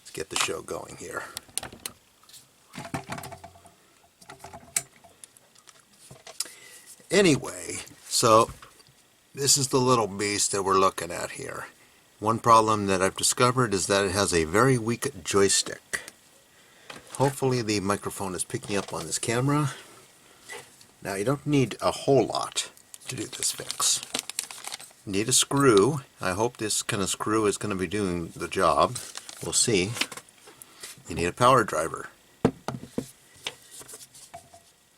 Let's get the show going here. Anyway, so this is the little beast that we're looking at here. One problem that I've discovered is that it has a very weak joystick. Hopefully the microphone is picking up on this camera. Now you don't need a whole lot to do this fix. You need a screw. I hope this kind of screw is going to be doing the job. We'll see. You need a power driver.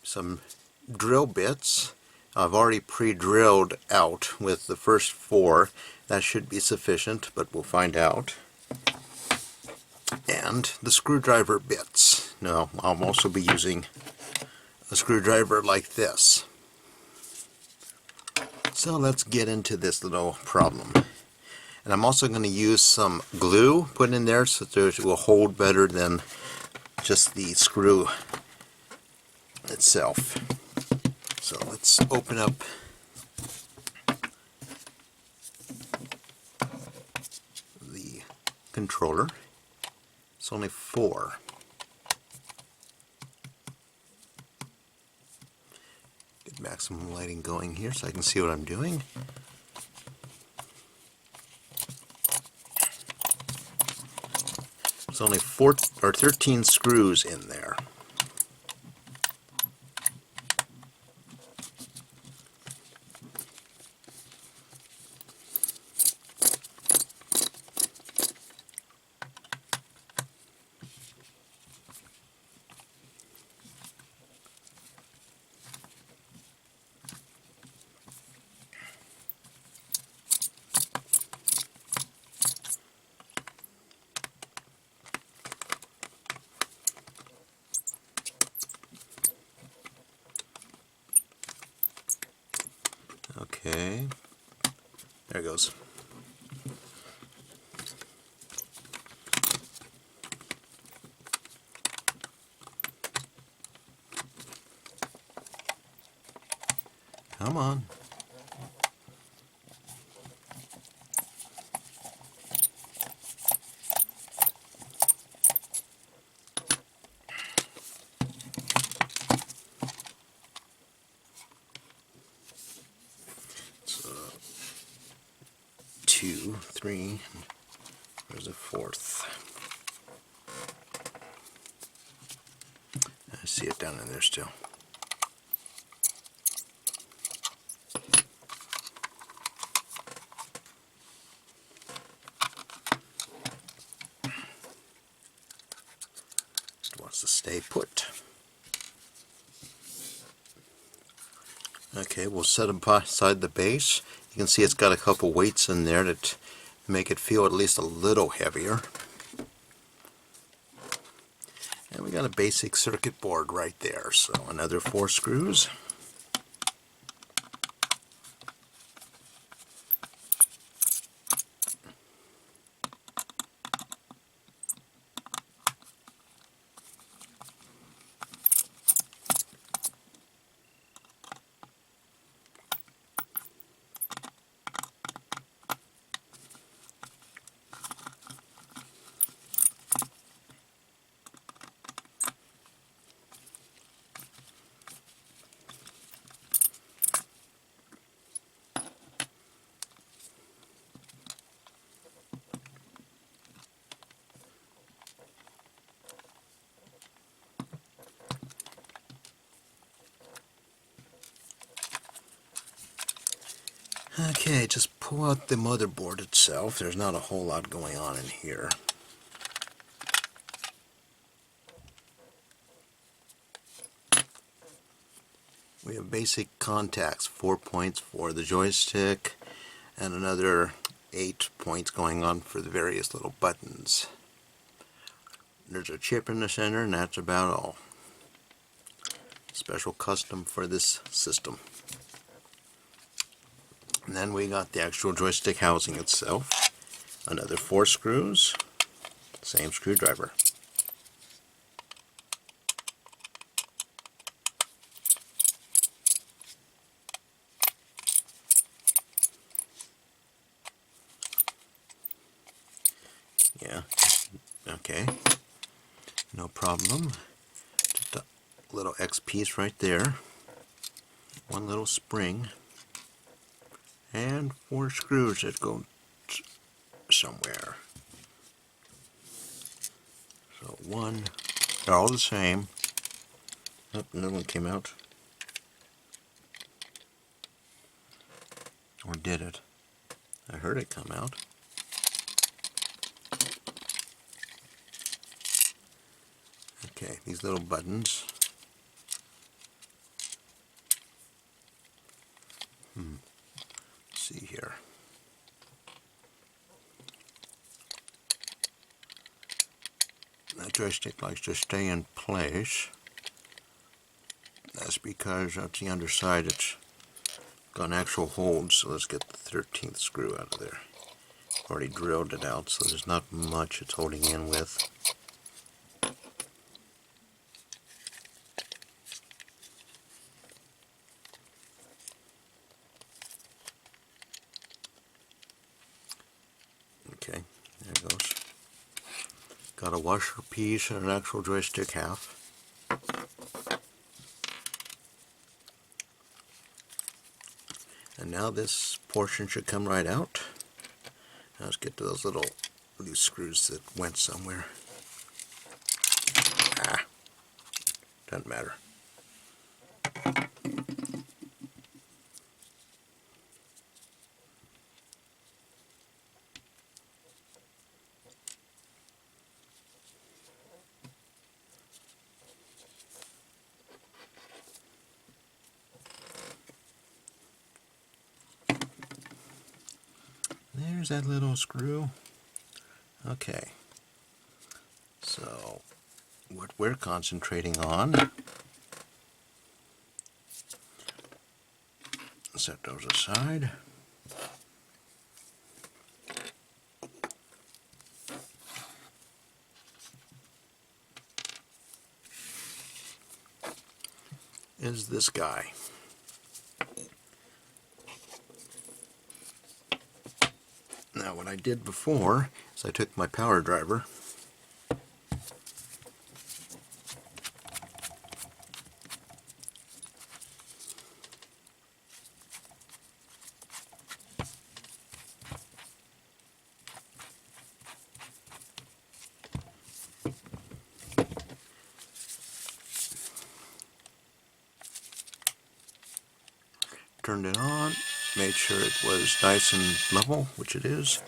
Some drill bits. I've already pre-drilled out with the first 4. That should be sufficient, but we'll find out. And the screwdriver bits. Now, I'll also be using a screwdriver like this. So let's get into this little problem. And I'm also going to use some glue put in there so that it will hold better than just the screw itself. So let's open up the controller. It's only 4. Get maximum lighting going here so I can see what I'm doing. There's only 13 screws in there. Okay, there it goes. Come on. So, 2, 3, there's a 4th. I see it down in there still. Just wants to stay put. Okay, we'll set aside the base. You can see it's got a couple weights in there that make it feel at least a little heavier. And we got a basic circuit board right there, so another 4 screws. Okay, just pull out the motherboard itself. There's not a whole lot going on in here. We have basic contacts, 4 points for the joystick, and another 8 points going on for the various little buttons. There's a chip in the center, and that's about all. Special custom for this system. And then we got the actual joystick housing itself. Another 4 screws. Same screwdriver. Yeah, Okay, no problem. Just a little X piece right there, one little spring, and 4 screws that go somewhere. So one, they're all the same. Oh, another one came out. Or did it? I heard it come out. Okay, these little buttons. Let's see here. That joystick likes to stay in place. That's because that's the underside. It's got an actual hold, so let's get the 13th screw out of there. Already drilled it out, so there's not much it's holding in with. Okay, there it goes. Got a washer piece and an actual joystick half. And now this portion should come right out. Now let's get to those little loose screws that went somewhere. Doesn't matter. There's that little screw. Okay, so what we're concentrating on, set those aside. Is this guy. Now what I did before is I took my power driver turned it on, made sure it was nice and level, which it is,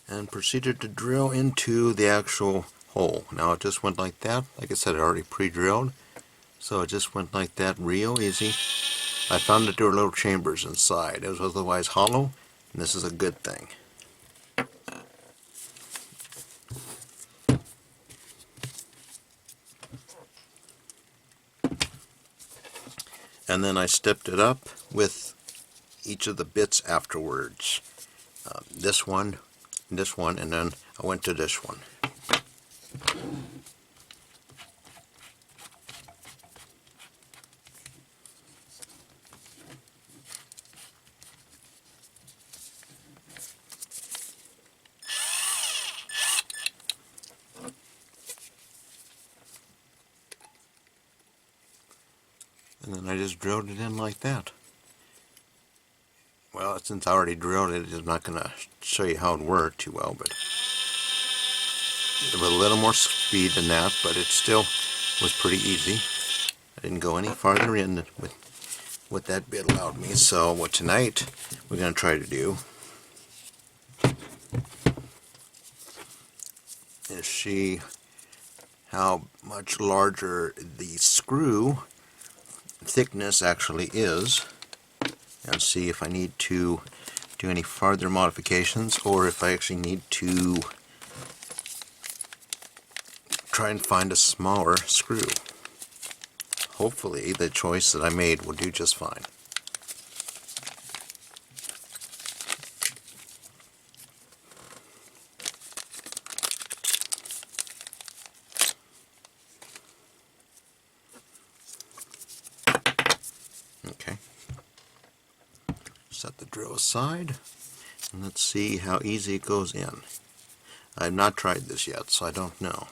and proceeded to drill into the actual hole. Now it just went like that. Like I said, it already pre-drilled, so it just went like that real easy. I found that there were little chambers inside. It was otherwise hollow, and this is a good thing. And then I stepped it up with each of the bits afterwards. This one, and then I went to this one. And then I just drilled it in like that. Well, since I already drilled it, I'm not going to show you how it worked too well, but with a little more speed than that, but it still was pretty easy. I didn't go any farther in with what that bit allowed me. So what tonight we're going to try to do is see how much larger the screw thickness actually is, and see if I need to do any farther modifications, or if I actually need to try and find a smaller screw. Hopefully the choice that I made will do just fine. Okay. Set the drill aside, and let's see how easy it goes in. I've not tried this yet, so I don't know.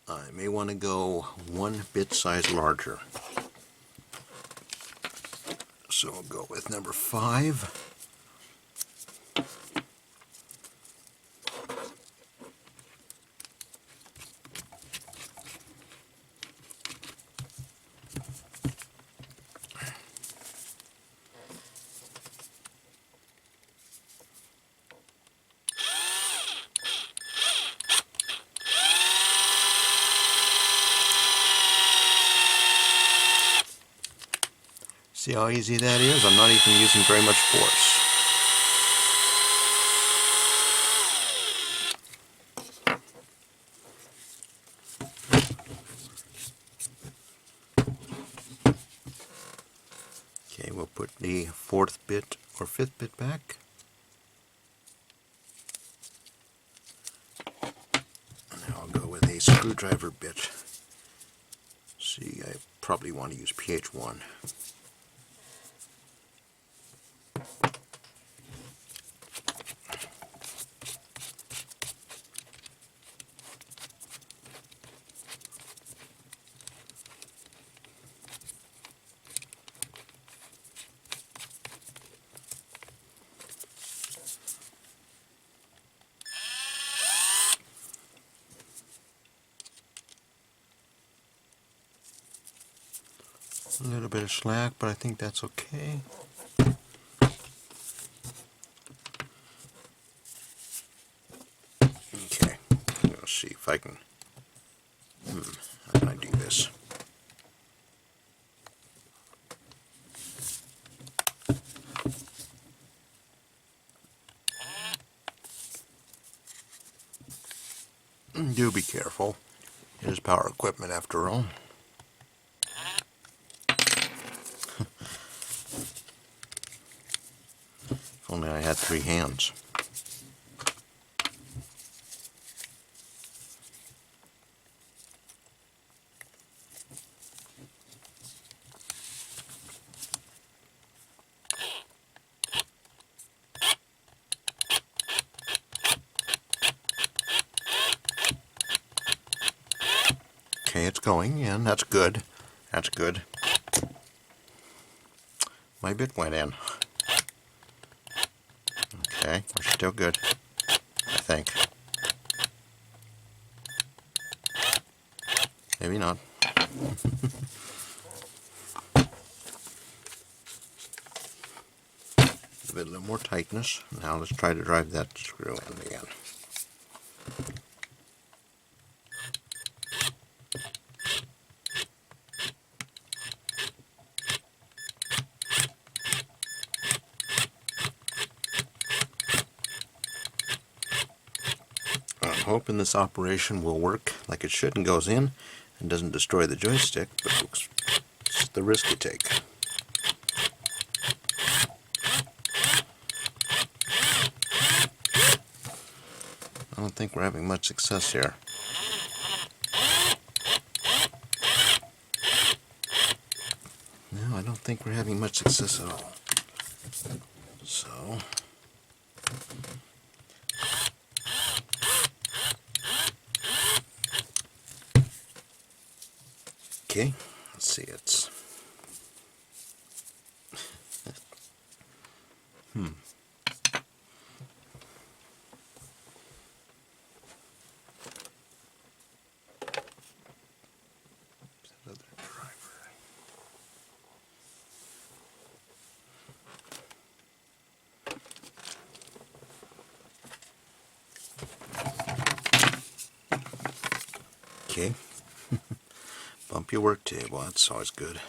I may want to go 1 bit size larger. So we'll go with number 5. See how easy that is? I'm not even using very much force. Okay, we'll put the 4th bit or 5th bit back. Now I'll go with a screwdriver bit. See, I probably want to use pH1. A little bit of slack, but I think that's okay. Okay, let's see if I can. How can I do this? Do be careful. It is power equipment after all. If only I had 3 hands. Okay, it's going in. That's good. That's good. My bit went in. Okay, we're still good, I think. Maybe not. Give it a little more tightness. Now let's try to drive that screw in again. I'm hoping this operation will work like it should and goes in and doesn't destroy the joystick, but it's the risk you take. I don't think we're having much success here. No, I don't think we're having much success at all. So, okay, let's see, it's another driver. Okay. Bump your work table, that's always good.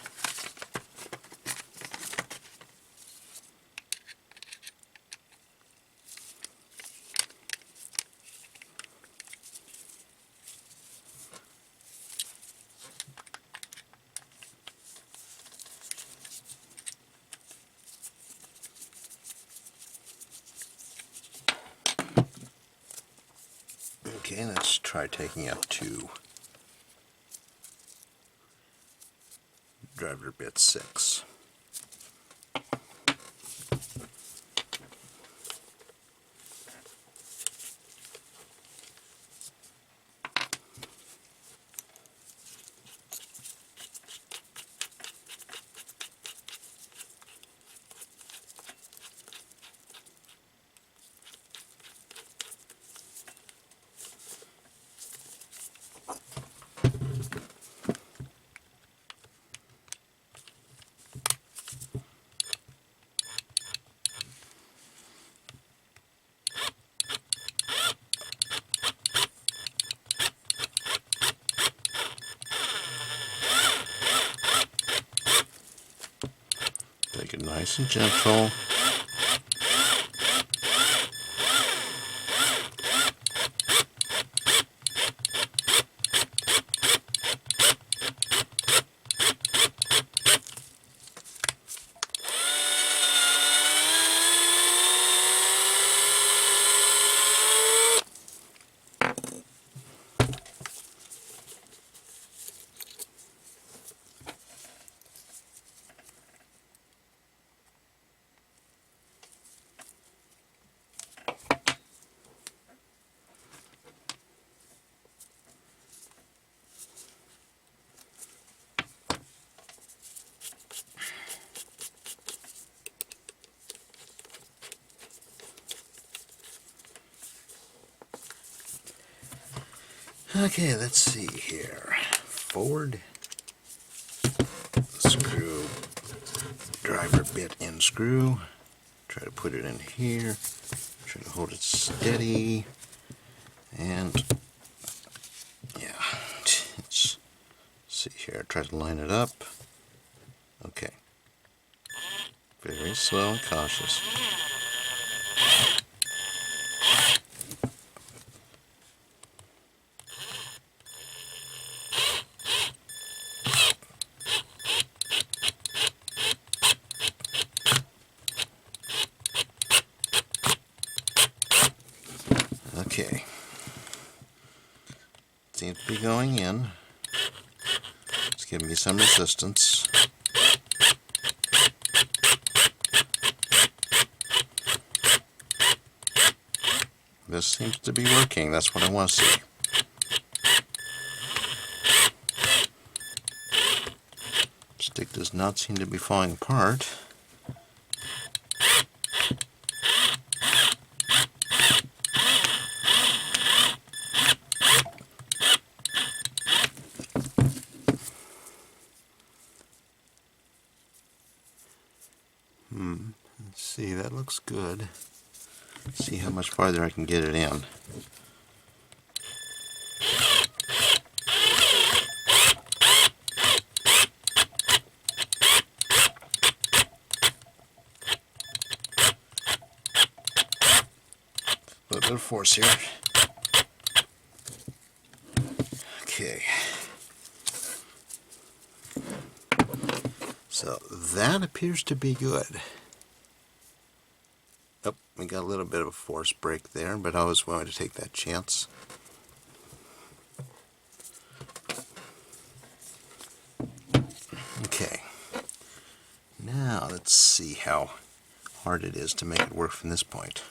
Okay, let's try taking up to driver bit 6. Take it nice and gentle. Okay, let's see here. Forward screw, driver bit and screw. Try to put it in here. Try to hold it steady. And yeah, let's see here. Try to line it up. Okay. Very slow and cautious. Okay. Seems to be going in. It's giving me some resistance. This seems to be working. That's what I want to see. Stick does not seem to be falling apart. Let's see, that looks good. Let's see how much farther I can get it in. A little bit of force here. Okay. So that appears to be good. Oh, we got a little bit of a force break there, but I was willing to take that chance. Okay. Now let's see how hard it is to make it work from this point.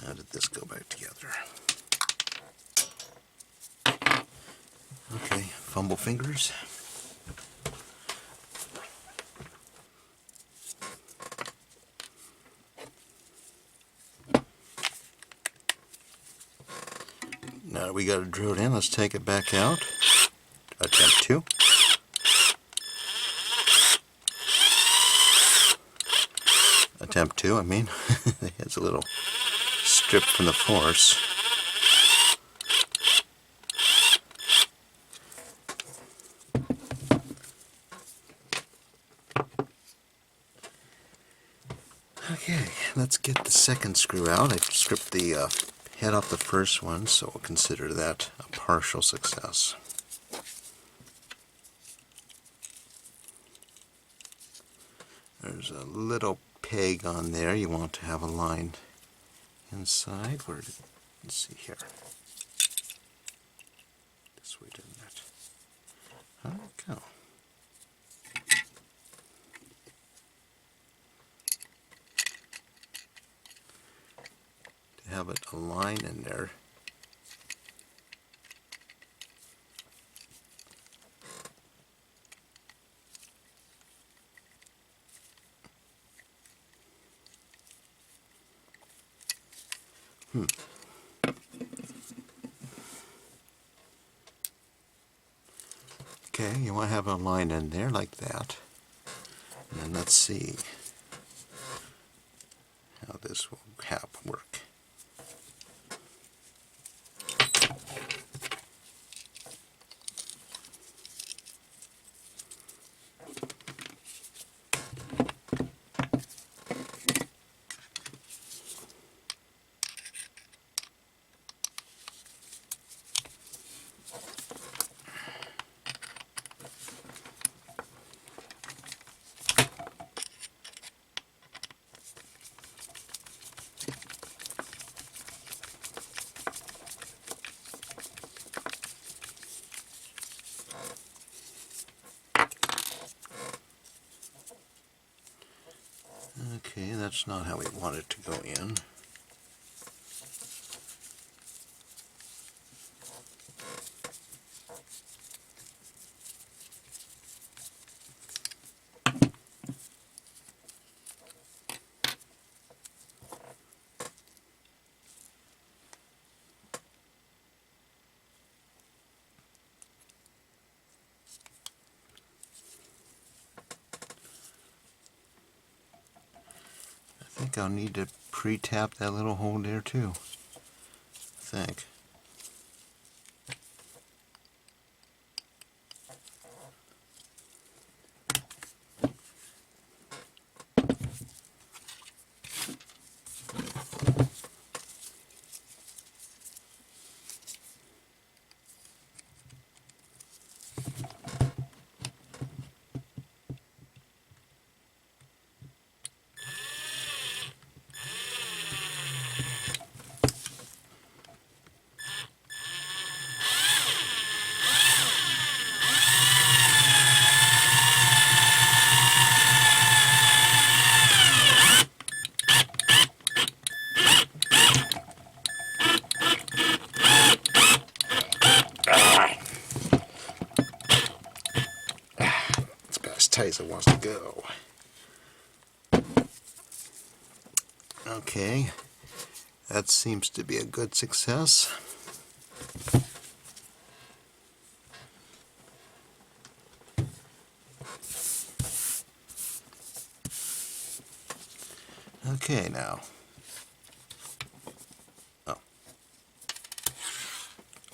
How did this go back together? Okay, fumble fingers. Now that we got it drilled in, let's take it back out. Attempt 2. Attempt 2, I mean. It's a little stripped from the force. Okay. Okay, let's get the second screw out. I stripped the head off the first one, so we'll consider that a partial success. There's a little peg on there you want to have a line inside. Let's see here. This way, didn't it? How'd it go? To have it a line in there. Okay, you want to have a line in there like that. And then let's see how this will work. Okay, that's not how we want it to go in. I think I'll need to pre-tap that little hole there too. I think. It's about as tight as it wants to go. Okay, that seems to be a good success. Okay, now. Oh.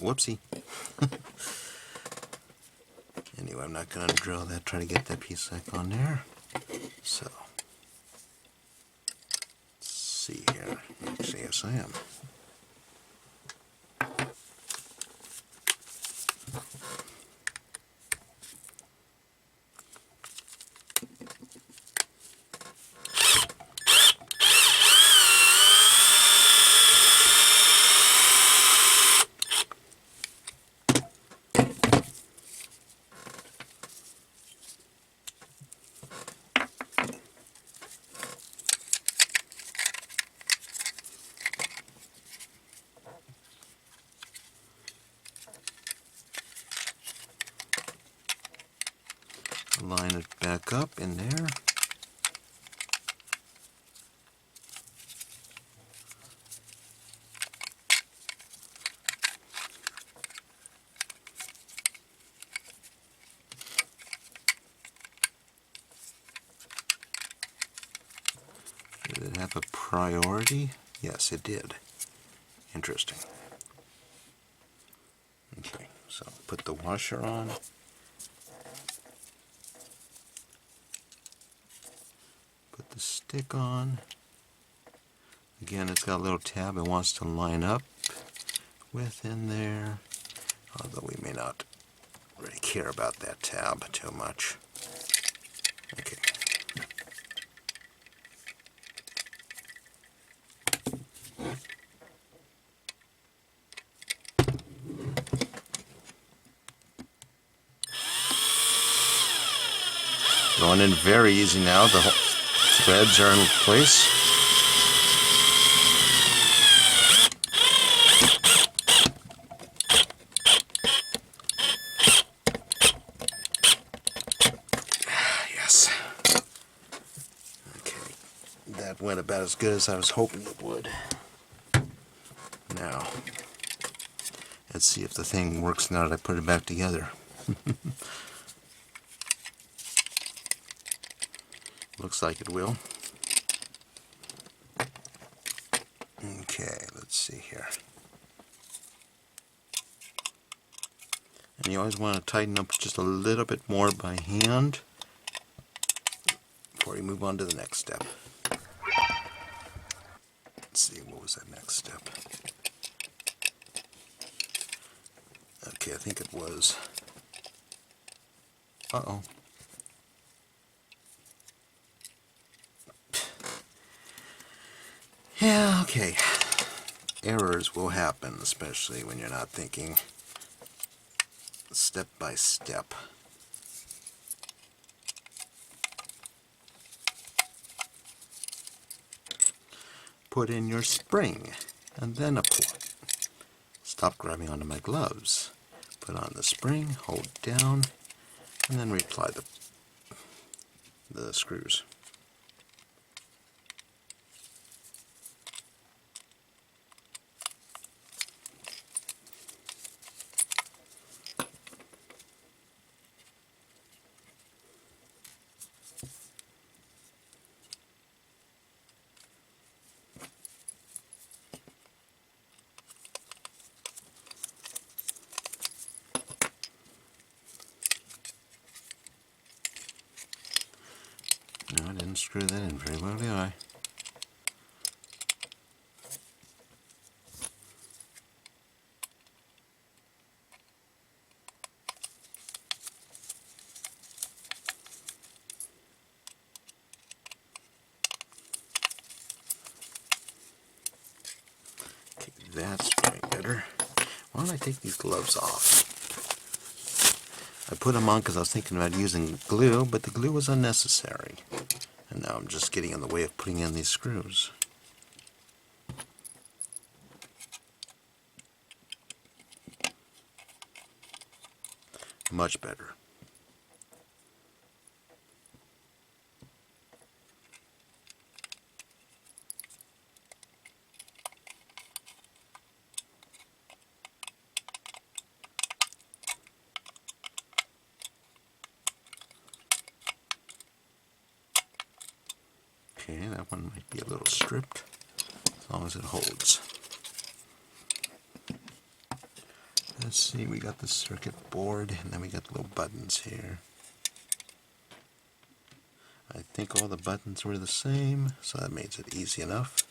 Whoopsie. Anyway, I'm not going to drill that, try to get that piece back on there. So, let's see here. Actually, yes, I am. Line it back up in there. Did it have a priority? Yes, it did. Interesting. Okay, so put the washer on. Put the stick on. Again, it's got a little tab it wants to line up with in there, although we may not really care about that tab too much. Okay. Going in very easy now. The threads are in place. Yes. Okay. That went about as good as I was hoping it would. Now, let's see if the thing works now that I put it back together. Looks like it will. Okay, let's see here. And you always want to tighten up just a little bit more by hand before you move on to the next step. Let's see, what was that next step? Okay, I think it was... Uh-oh. Yeah, okay. Errors will happen, especially when you're not thinking step by step. Put in your spring, and then apply. Stop grabbing onto my gloves. Put on the spring, hold down, and then reapply the screws. No, I didn't screw that in very well, did I? Okay, that's doing better. Why don't I take these gloves off? I put them on because I was thinking about using glue, but the glue was unnecessary. And now I'm just getting in the way of putting in these screws. Much better. Okay, that one might be a little stripped, as long as it holds. Let's see, we got the circuit board, and then we got little buttons here. I think all the buttons were the same, so that makes it easy enough.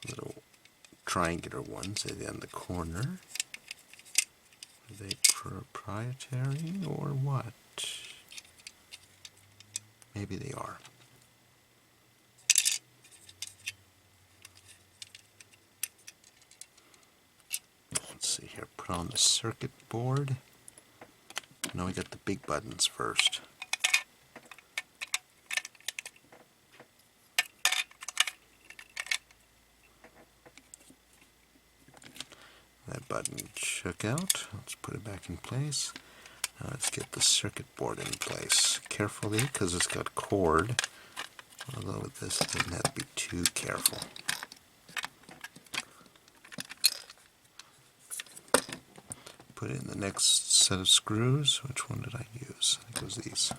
Little triangular ones in the corner. Are they proprietary or what? Maybe they are. Let's see here, put on the circuit board. Now we got the big buttons first. That button shook out. Let's put it back in place. Now let's get the circuit board in place carefully because it's got cord. Although with this, it doesn't have to be too careful. Put in the next set of screws. Which one did I use? I think it was these.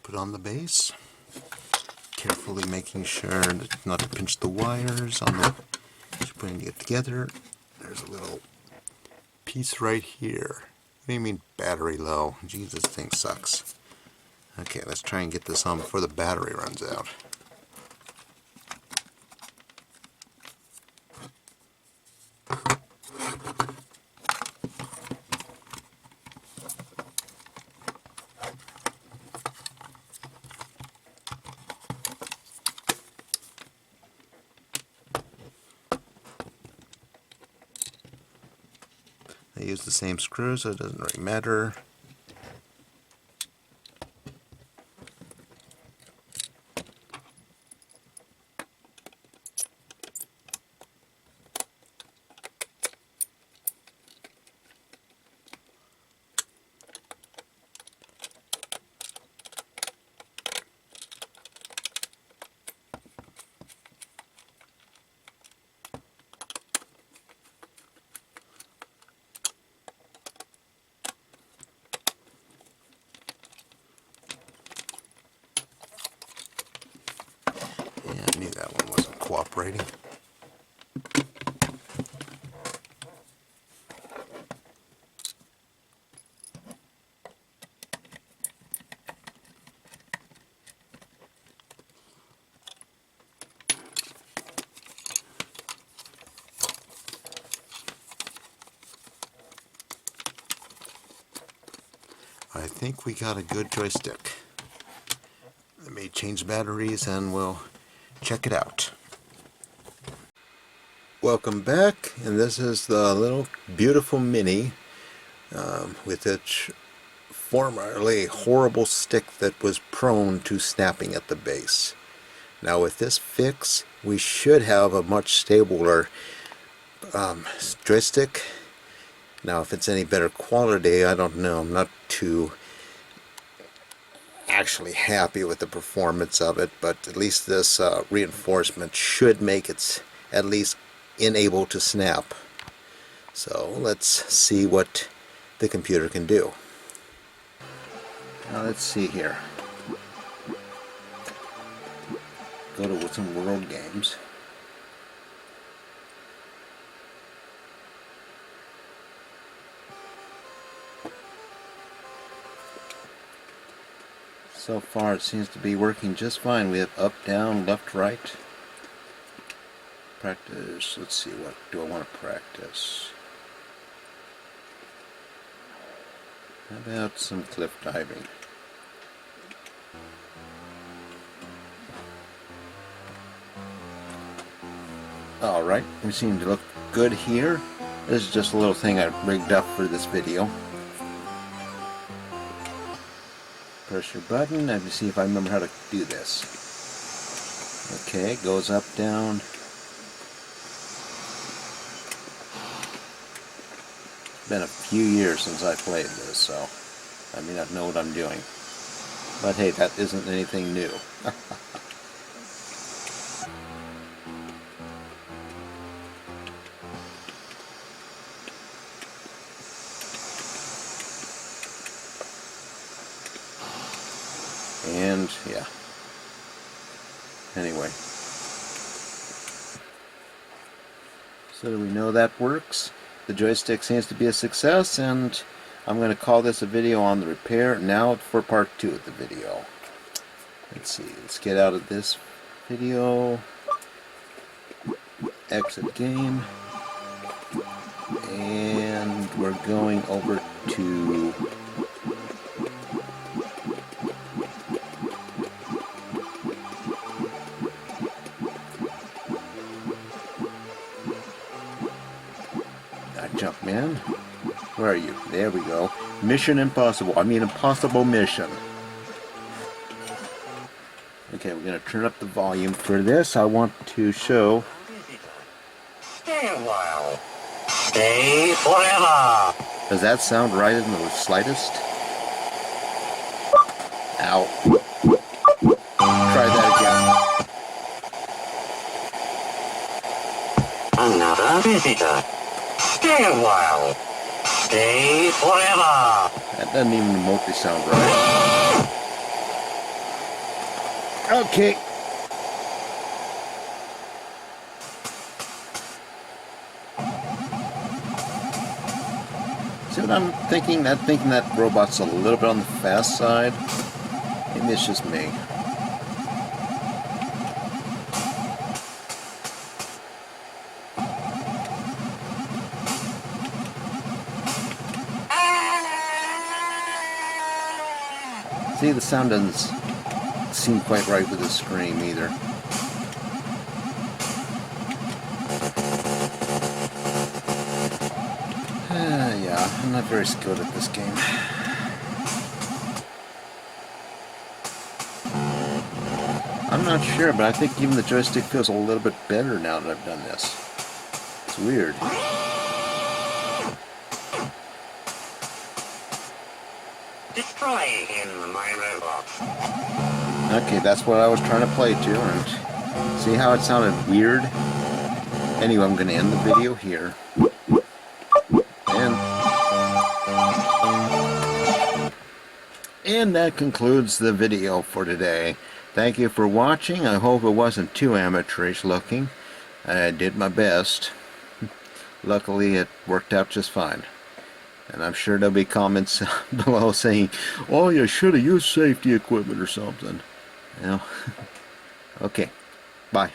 Put on the base, carefully making sure not to pinch the wires on the, just putting it together. There's a little piece right here. What do you mean battery low? Geez, this thing sucks. Okay, let's try and get this on before the battery runs out. I use the same screw, so it doesn't really matter. Yeah, I knew that one wasn't cooperating. I think we got a good joystick. Let me change batteries and we'll check it out. Welcome back, and this is the little beautiful Mini with its formerly horrible stick that was prone to snapping at the base. Now with this fix, we should have a much stabler joystick. Now if it's any better quality, I don't know. I'm not too actually happy with the performance of it, but at least this reinforcement should make it at least unable to snap. So let's see what the computer can do. Now let's see here. Go to some World Games. So far it seems to be working just fine. We have up, down, left, right. Practice. Let's see, what do I want to practice? How about some cliff diving? Alright, we seem to look good here. This is just a little thing I rigged up for this video. Press your button and see if I remember how to do this. Okay, it goes up, down. It's been a few years since I played this, so I may not know what I'm doing. But hey, that isn't anything new. And yeah, anyway, so we know that works. The joystick seems to be a success, and I'm going to call this a video on the repair. Now for part 2 of the video. Let's see, let's get out of this video, exit game, and we're going over to jump, man. Where are you? There we go. Mission Impossible. I mean, impossible mission. Okay, we're going to turn up the volume. For this, I want to show... Stay a while. Stay forever. Does that sound right in the slightest? Ow. Try that again. Another visitor. Stay a while. Stay forever. That doesn't even remotely sound right. Okay. See what I'm thinking? I'm thinking that robot's a little bit on the fast side. Maybe it's just me. See, the sound doesn't seem quite right with the scream either. Yeah, I'm not very skilled at this game. I'm not sure, but I think even the joystick feels a little bit better now that I've done this. It's weird. Destroy him, my robot. Okay, that's what I was trying to play to, and see how it sounded weird? Anyway, I'm going to end the video here. And that concludes the video for today. Thank you for watching. I hope it wasn't too amateurish looking. I did my best. Luckily, it worked out just fine. And I'm sure there'll be comments below saying, oh, you should have used safety equipment or something. You know? Okay. Bye.